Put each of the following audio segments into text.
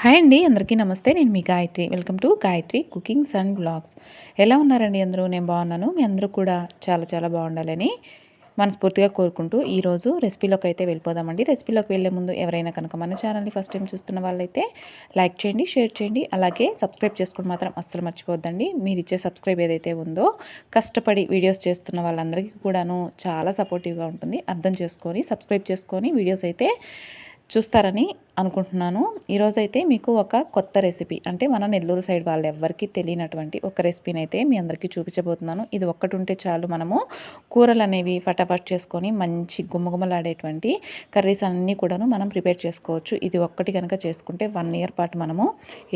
Hi అండి, అందరికీ నమస్తే. నేను మీ Gayathri. Welcome to Gayathri cookings and blogs. ఎలా ఉన్నారండి అందరూ? నేను బాగున్నాను. మీ అందరూ కూడా చాలా చాలా బాగుండాలని మనస్ఫూర్తిగా కోరుకుంటూ ఈరోజు రెసిపీలోకి అయితే వెళ్ళిపోదామండి. రెసిపీలోకి వెళ్ళే ముందు ఎవరైనా కనుక మన ఛానల్ని ఫస్ట్ టైం చూస్తున్న వాళ్ళైతే లైక్ చేయండి, షేర్ చేయండి, అలాగే సబ్స్క్రైబ్ చేసుకోవడం మాత్రం అస్సలు మర్చిపోద్దండి. మీరు ఇచ్చే సబ్స్క్రైబ్ ఏదైతే ఉందో కష్టపడి వీడియోస్ చేస్తున్న వాళ్ళందరికీ కూడాను చాలా సపోర్టివ్గా ఉంటుంది. అర్థం చేసుకొని సబ్స్క్రైబ్ చేసుకొని వీడియోస్ అయితే చూస్తారని అనుకుంటున్నాను. ఈరోజైతే మీకు ఒక కొత్త రెసిపీ, అంటే మన నెల్లూరు సైడ్ వాళ్ళు ఎవ్వరికీ తెలియనటువంటి ఒక రెసిపీని అయితే మీ అందరికీ చూపించబోతున్నాను. ఇది ఒక్కటి ఉంటే చాలు, మనము కూరలు అనేవి ఫటాఫట్ చేసుకొని మంచి గుమ్మగుమ్మలాడేటువంటి కర్రీస్ అన్నీ కూడాను మనం ప్రిపేర్ చేసుకోవచ్చు. ఇది ఒక్కటి కనుక చేసుకుంటే 1 ఇయర్ పాటు మనము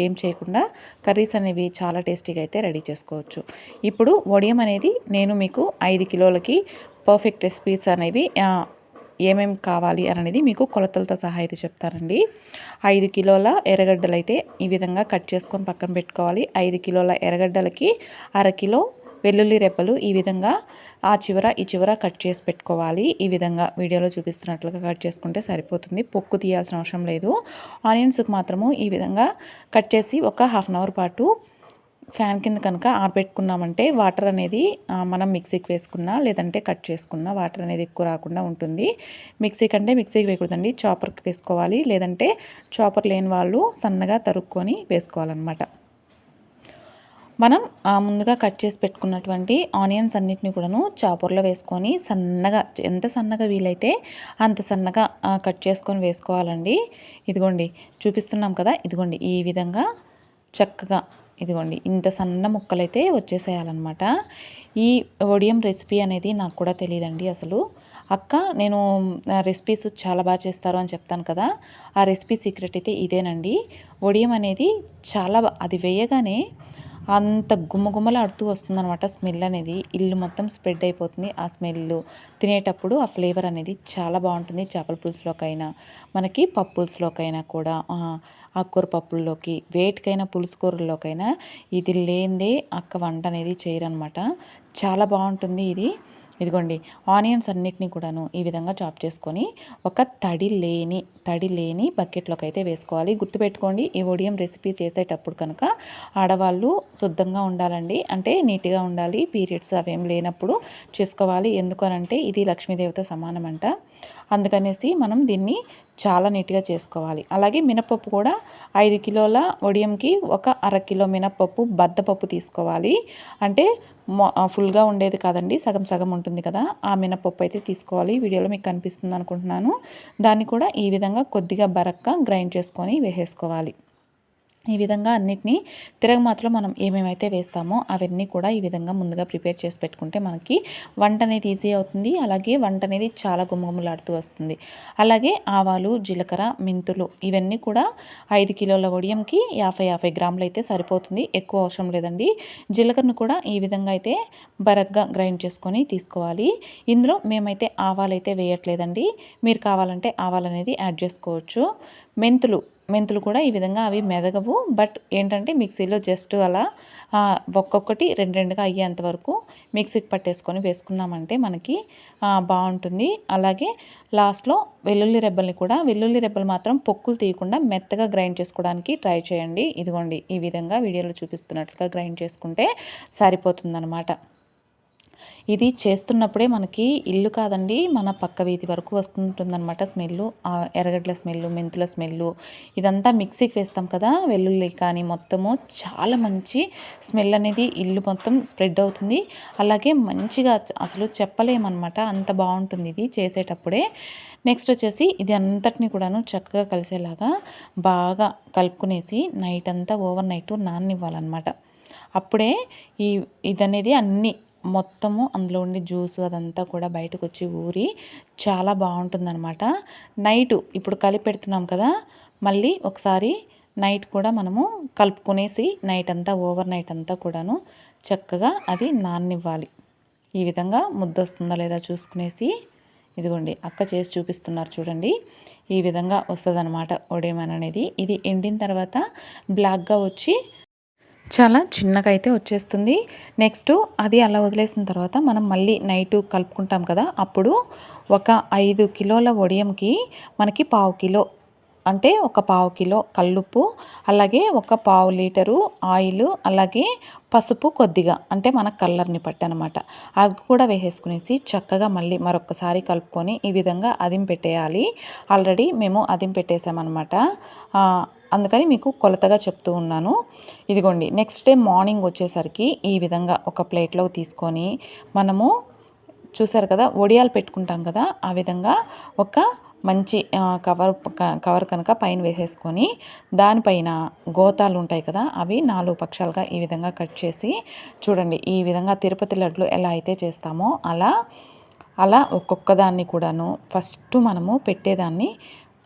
ఏం చేయకుండా కర్రీస్ అనేవి చాలా టేస్టీగా అయితే రెడీ చేసుకోవచ్చు. ఇప్పుడు వడియం అనేది నేను మీకు 5 కిలోలకి పర్ఫెక్ట్ రెసిపీస్ అనేవి ఏమేమి కావాలి అనేది మీకు కొలతలతో సహా అయితే చెప్తారండి. 5 కిలోల ఎర్రగడ్డలు అయితే ఈ విధంగా కట్ చేసుకొని పక్కన పెట్టుకోవాలి. 5 కిలోల ఎర్రగడ్డలకి 1/2 కిలో వెల్లుల్లి రెబ్బలు ఈ విధంగా ఆ చివర ఈ చివర కట్ చేసి పెట్టుకోవాలి. ఈ విధంగా వీడియోలో చూపిస్తున్నట్లుగా కట్ చేసుకుంటే సరిపోతుంది. పొక్కు తీయాల్సిన అవసరం లేదు. ఆనియన్స్కి మాత్రము ఈ విధంగా కట్ చేసి ఒక హాఫ్ అన్ అవర్ పాటు ఫ్యాన్ కింద కనుక ఆరబెట్టుకున్నామంటే వాటర్ అనేది మనం మిక్సీకి వేసుకున్నా లేదంటే కట్ చేసుకున్న వాటర్ అనేది ఎక్కువ రాకుండా ఉంటుంది. మిక్సీకి వేయకూడదండి, చాపర్కి వేసుకోవాలి. లేదంటే చాపర్ లేని వాళ్ళు సన్నగా తరుక్కొని వేసుకోవాలన్నమాట. మనం ముందుగా కట్ చేసి పెట్టుకున్నటువంటి ఆనియన్స్ అన్నిటిని కూడాను చాపర్లో వేసుకొని సన్నగా, ఎంత సన్నగా వీలైతే అంత సన్నగా కట్ చేసుకొని వేసుకోవాలండి. ఇదిగోండి చూపిస్తున్నాం కదా, ఇదిగోండి ఈ విధంగా చక్కగా ఇదిగోండి ఇంత సన్న ముక్కలైతే వచ్చేసేయాలన్నమాట. ఈ వడియం రెసిపీ అనేది నాకు కూడా తెలియదండి అసలు. అక్క నేను రెసిపీస్ చాలా బాగా చేస్తారు అని చెప్తాను కదా, ఆ రెసిపీ సీక్రెట్ అయితే ఇదేనండి. వడియం అనేది చాలా అది వేయగానే అంత గుమ్మగుమ్మలాడుతూ వస్తుందనమాట. స్మెల్ అనేది ఇల్లు మొత్తం స్ప్రెడ్ అయిపోతుంది. ఆ స్మెల్ తినేటప్పుడు ఆ ఫ్లేవర్ అనేది చాలా బాగుంటుంది. చేపల పులుసులోకైనా మనకి పప్పు పులుసులోకైనా కూడా ఆకుకూర పప్పుల్లోకి వేటికైనా పులుసు కూరల్లోకైనా ఇది లేనిదే అక్క వంట అనేది చేయరనమాట. చాలా బాగుంటుంది ఇది. ఇదిగోండి ఆనియన్స్ అన్నిటినీ కూడాను ఈ విధంగా చాప్ చేసుకొని ఒక తడి లేని బకెట్లోకి అయితే వేసుకోవాలి. గుర్తుపెట్టుకోండి, ఈ వడియం రెసిపీ చేసేటప్పుడు కనుక ఆడవాళ్ళు శుద్ధంగా ఉండాలండి, అంటే నీట్గా ఉండాలి. పీరియడ్స్ అవేం లేనప్పుడు చేసుకోవాలి. ఎందుకనంటే ఇది లక్ష్మీదేవితో సమానం అంట. అందుకనేసి మనం దీన్ని చాలా నీట్గా చేసుకోవాలి. అలాగే మినపప్పు కూడా 5 కిలోల వడియంకి ఒక 1/2 కిలో మినపప్పు బద్దపప్పు తీసుకోవాలి. అంటే ఫుల్గా ఉండేది కాదండి, సగం సగం ఉంటుంది కదా, ఆ మినపప్పు అయితే తీసుకోవాలి. వీడియోలో మీకు కనిపిస్తుంది అనుకుంటున్నాను. దాన్ని కూడా ఈ విధంగా కొద్దిగా బరక్గా గ్రైండ్ చేసుకొని వేసేసుకోవాలి. ఈ విధంగా అన్నిటినీ తిరగమాతలో మనం ఏమేమైతే వేస్తామో అవన్నీ కూడా ఈ విధంగా ముందుగా ప్రిపేర్ చేసి పెట్టుకుంటే మనకి వంట అనేది ఈజీ అవుతుంది. అలాగే వంట అనేది చాలా గుమగుమలాడుతూ వస్తుంది. అలాగే ఆవాలు, జీలకర్ర, మెంతులు ఇవన్నీ కూడా 5 కిలోల వడియంకి 50 గ్రాములు అయితే సరిపోతుంది, ఎక్కువ అవసరం లేదండి. జీలకర్రను కూడా ఈ విధంగా అయితే బరగ్గా గ్రైండ్ చేసుకొని తీసుకోవాలి. ఇందులో మేమైతే ఆవాలు అయితే వేయట్లేదండి, మీరు కావాలంటే ఆవాలు అనేది యాడ్ చేసుకోవచ్చు. మెంతులు కూడా ఈ విధంగా అవి మెదగవు, బట్ ఏంటంటే మిక్సీలో జస్ట్ అలా ఒక్కొక్కటి రెండుగా అయ్యేంత వరకు మిక్సీకి పట్టేసుకొని వేసుకున్నామంటే మనకి బాగుంటుంది. అలాగే లాస్ట్లో వెల్లుల్లి రెబ్బలు మాత్రం పొక్కులు తీయకుండా మెత్తగా గ్రైండ్ చేసుకోవడానికి ట్రై చేయండి. ఇదిగోండి ఈ విధంగా వీడియోలో చూపిస్తున్నట్లుగా గ్రైండ్ చేసుకుంటే సరిపోతుందన్నమాట. ఇది చేస్తున్నప్పుడే మనకి ఇల్లు కాదండి, మన పక్క వీధి వరకు వస్తుంటుందన్నమాట స్మెల్లు. ఎర్రగడ్డల స్మెల్లు, మెంతుల స్మెల్లు, ఇదంతా మిక్సీకి వేస్తాం కదా, వెల్లుల్లి కానీ మొత్తము చాలా మంచి స్మెల్ అనేది ఇల్లు మొత్తం స్ప్రెడ్ అవుతుంది. అలాగే మంచిగా అసలు చెప్పలేమన్నమాట, అంత బాగుంటుంది ఇది చేసేటప్పుడే. నెక్స్ట్ వచ్చేసి ఇది అంతటిని కూడాను చక్కగా కలిసేలాగా బాగా కలుపుకునేసి నైట్ అంతా ఓవర్ నైట్ నాననివ్వాలన్నమాట. అప్పుడే ఇదనేది అన్నీ మొత్తము అందులో ఉండే జ్యూసు అదంతా కూడా బయటకు వచ్చి ఊరి చాలా బాగుంటుందన్నమాట. నైటు ఇప్పుడు కలిపి పెడుతున్నాం కదా, మళ్ళీ ఒకసారి నైట్ కూడా మనము కలుపుకునేసి నైట్ అంతా ఓవర్ నైట్ అంతా కూడాను చక్కగా అది నాననివ్వాలి. ఈ విధంగా ముద్ద వస్తుందా లేదా చూసుకునేసి, ఇదిగోండి అక్క చేసి చూపిస్తున్నారు చూడండి, ఈ విధంగా వస్తుందన్నమాట ఒడేమన్ అనేది. ఇది ఎండిన తర్వాత బ్లాక్గా వచ్చి చాలా చిన్నగా అయితే వచ్చేస్తుంది. నెక్స్ట్ అది అలా వదిలేసిన తర్వాత మనం మళ్ళీ నైట్ కలుపుకుంటాం కదా, అప్పుడు ఒక 5 కిలోల వడియంకి మనకి 1/2 కిలో అంటే ఒక పావు కిలో కల్లుప్పు, అలాగే ఒక పావు లీటరు ఆయిల్, అలాగే పసుపు కొద్దిగా, అంటే మన కలర్ని పట్టి అనమాట. అవి కూడా వేసేసుకునేసి చక్కగా మళ్ళీ మరొకసారి కలుపుకొని ఈ విధంగా అదిం పెట్టేయాలి. ఆల్రెడీ మేము అదిం పెట్టేసామన్నమాట. అందుకని మీకు కొలతగా చెప్తూ ఉన్నాను. ఇదిగోండి, నెక్స్ట్ డే మార్నింగ్ వచ్చేసరికి ఈ విధంగా ఒక ప్లేట్లోకి తీసుకొని మనము చూసారు కదా వడియాలు పెట్టుకుంటాం కదా, ఆ విధంగా ఒక మంచి కవర్ కనుక పైన వేసేసుకొని దానిపైన గోతాలు ఉంటాయి కదా, అవి 4 పక్షాలుగా ఈ విధంగా కట్ చేసి చూడండి, ఈ విధంగా తిరుపతి లడ్లు ఎలా అయితే చేస్తామో అలా ఒక్కొక్క దాన్ని కూడాను ఫస్ట్ మనము పెట్టేదాన్ని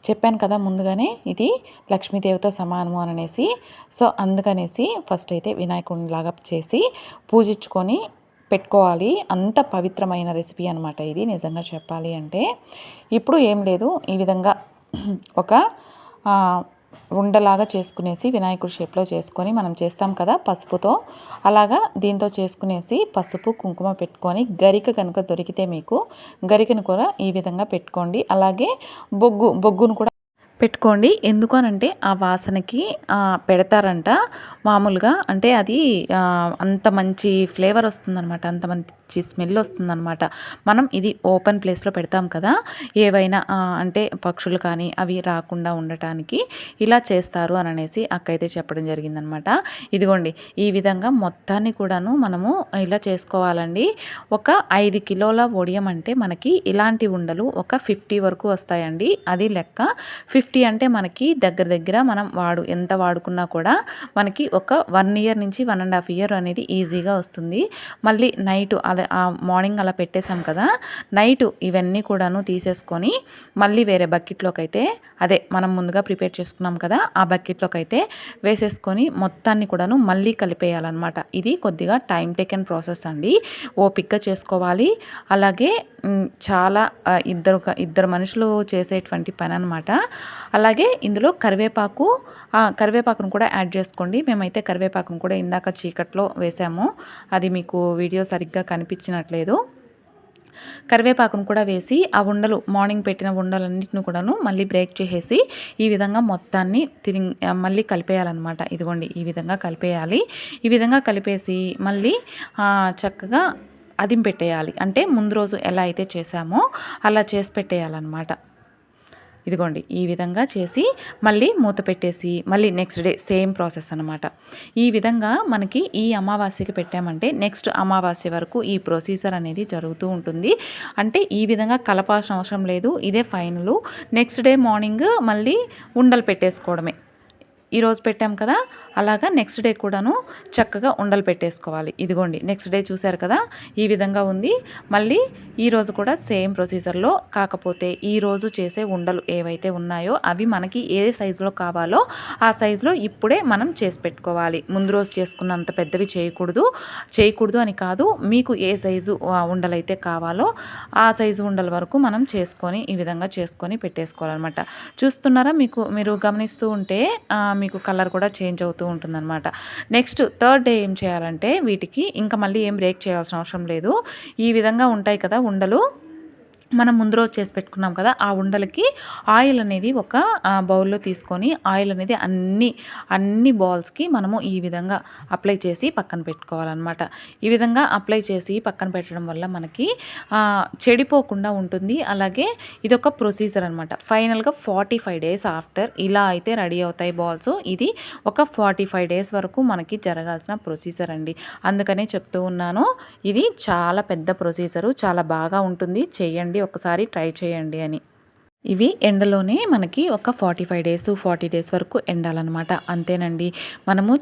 చెప్పాను కదా ముందుగానే, ఇది లక్ష్మీదేవితో సమానము అనేసి. సో అందుకనేసి ఫస్ట్ అయితే వినాయకుడిలాగా చేసి పూజించుకొని పెట్టుకోవాలి. అంత పవిత్రమైన రెసిపీ అనమాట ఇది, నిజంగా చెప్పాలి అంటే. ఇప్పుడు ఏం లేదు, ఈ విధంగా ఒక ఉండలాగా చేసుకునేసి వినాయకుడి షేప్లో చేసుకొని మనం చేస్తాం కదా పసుపుతో, అలాగా దీంతో చేసుకునేసి పసుపు కుంకుమ పెట్టుకొని గరిక కనుక దొరికితే మీకు గరికను కూడా ఈ విధంగా పెట్టుకోండి. అలాగే బొగ్గును కూడా పెట్టుకోండి. ఎందుకు అనంటే ఆ వాసనకి పెడతారంట మామూలుగా, అంటే అది అంత మంచి ఫ్లేవర్ వస్తుందనమాట, అంత మంచి స్మెల్ వస్తుందనమాట. మనం ఇది ఓపెన్ ప్లేస్లో పెడతాం కదా, ఏవైనా అంటే పక్షులు కానీ అవి రాకుండా ఉండటానికి ఇలా చేస్తారు అని అనేసి అక్క అయితే చెప్పడం జరిగిందనమాట. ఇదిగోండి, ఈ విధంగా మొత్తాన్ని కూడాను మనము ఇలా చేసుకోవాలండి. ఒక 5 కిలోల వడియం అంటే మనకి ఇలాంటి ఉండలు ఒక 50 వరకు వస్తాయండి. అది లెక్క. 50 అంటే మనకి దగ్గర మనం ఎంత వాడుకున్నా కూడా మనకి ఒక 1 ఇయర్ నుంచి 1.5 ఇయర్ అనేది ఈజీగా వస్తుంది. మళ్ళీ నైట్ అదే మార్నింగ్ అలా పెట్టేసాం కదా, నైట్ ఇవన్నీ కూడాను తీసేసుకొని మళ్ళీ వేరే బకెట్లోకి అయితే, అదే మనం ముందుగా ప్రిపేర్ చేసుకున్నాం కదా ఆ బకెట్లోకి అయితే వేసేసుకొని మొత్తాన్ని కూడాను మళ్ళీ కలిపేయాలన్నమాట. ఇది కొద్దిగా టైం టేకెన్ ప్రాసెస్ అండి, ఓపిక్గా చేసుకోవాలి. అలాగే చాలా ఇద్దరు మనుషులు చేసేటువంటి పని అనమాట. అలాగే ఇందులో కరివేపాకును కూడా యాడ్ చేసుకోండి. మేమైతే కరివేపాకును కూడా ఇందాక చీకట్లో వేసాము, అది మీకు వీడియో సరిగ్గా కనిపించినట్లేదు. కరివేపాకును కూడా వేసి ఆ ఉండలు మార్నింగ్ పెట్టిన ఉండలన్నింటిని కూడాను మళ్ళీ బ్రేక్ చేసేసి ఈ విధంగా మొత్తాన్ని మళ్ళీ కలిపేయాలన్నమాట. ఇదిగోండి, ఈ విధంగా కలిపేయాలి. ఈ విధంగా కలిపేసి మళ్ళీ చక్కగా అదిం పెట్టేయాలి. అంటే ముందు రోజు ఎలా అయితే చేసామో అలా చేసి పెట్టేయాలన్నమాట. ఇదిగోండి, ఈ విధంగా చేసి మళ్ళీ మూత పెట్టేసి మళ్ళీ నెక్స్ట్ డే సేమ్ ప్రాసెస్ అనమాట. ఈ విధంగా మనకి ఈ అమావాస్యకి పెట్టామంటే నెక్స్ట్ అమావాస్య వరకు ఈ ప్రొసీజర్ అనేది జరుగుతూ ఉంటుంది. అంటే ఈ విధంగా కలపాల్సిన అవసరం లేదు, ఇదే ఫైనల్. నెక్స్ట్ డే మార్నింగ్ మళ్ళీ ఉండలు పెట్టేసుకోవడమే. ఈరోజు పెట్టాం కదా, అలాగా నెక్స్ట్ డే కూడాను చక్కగా ఉండలు పెట్టేసుకోవాలి. ఇదిగోండి, నెక్స్ట్ డే చూశారు కదా ఈ విధంగా ఉంది. మళ్ళీ ఈరోజు కూడా సేమ్ ప్రొసీజర్లో, కాకపోతే ఈరోజు చేసే ఉండలు ఏవైతే ఉన్నాయో అవి మనకి ఏ సైజులో కావాలో ఆ సైజులో ఇప్పుడే మనం చేసి పెట్టుకోవాలి. ముందు రోజు చేసుకున్నంత పెద్దవి చేయకూడదు అని కాదు, మీకు ఏ సైజు ఉండలైతే కావాలో ఆ సైజు ఉండల వరకు మనం చేసుకొని ఈ విధంగా చేసుకొని పెట్టేసుకోవాలన్నమాట. చూస్తున్నారా, మీరు గమనిస్తూ ఉంటే మీకు కలర్ కూడా చేంజ్ అవుతూ ఉంటుందన్నమాట. నెక్స్ట్ థర్డ్ డే ఏం చేయాలంటే వీటికి ఇంకా మళ్ళీ ఏం బ్రేక్ చేయాల్సిన అవసరం లేదు. ఈ విధంగా ఉంటాయి కదా ఉండలు, మనం ముందు రోజు చేసి పెట్టుకున్నాం కదా, ఆ ఉండలకి ఆయిల్ అనేది ఒక బౌల్లో తీసుకొని ఆయిల్ అనేది అన్ని బాల్స్కి మనము ఈ విధంగా అప్లై చేసి పక్కన పెట్టుకోవాలన్నమాట. ఈ విధంగా అప్లై చేసి పక్కన పెట్టడం వల్ల మనకి చెడిపోకుండా ఉంటుంది. అలాగే ఇది ఒక ప్రొసీజర్ అనమాట. ఫైనల్గా 45 డేస్ ఆఫ్టర్ ఇలా అయితే రెడీ అవుతాయి బాల్స్. ఇది ఒక 45 డేస్ వరకు మనకి జరగాల్సిన ప్రొసీజర్ అండి. అందుకనే చెప్తూ ఉన్నాను, ఇది చాలా పెద్ద ప్రొసీజరు, చాలా బాగా ఉంటుంది, చేయండి, ఒకసారి ట్రై చేయండి అని. ఇవి ఎండలోనే మనకి ఒక 45 డేస్ 40 డేస్ వరకు ఎండాలన్నమాట. అంతేనండి, మనము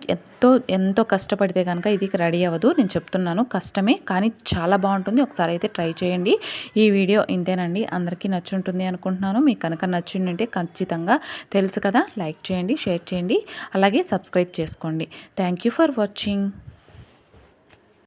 ఎంతో కష్టపడితే కనుక ఇది రెడీ అవ్వదు. నేను చెప్తున్నాను, కష్టమే కానీ చాలా బాగుంటుంది, ఒకసారి అయితే ట్రై చేయండి. ఈ వీడియో ఇంతేనండి, అందరికీ నచ్చుంటుంది అనుకుంటున్నాను. మీకు కనుక నచ్చిందంటే ఖచ్చితంగా తెలుసు కదా, లైక్ చేయండి, షేర్ చేయండి, అలాగే సబ్స్క్రైబ్ చేసుకోండి. Thank you for watching.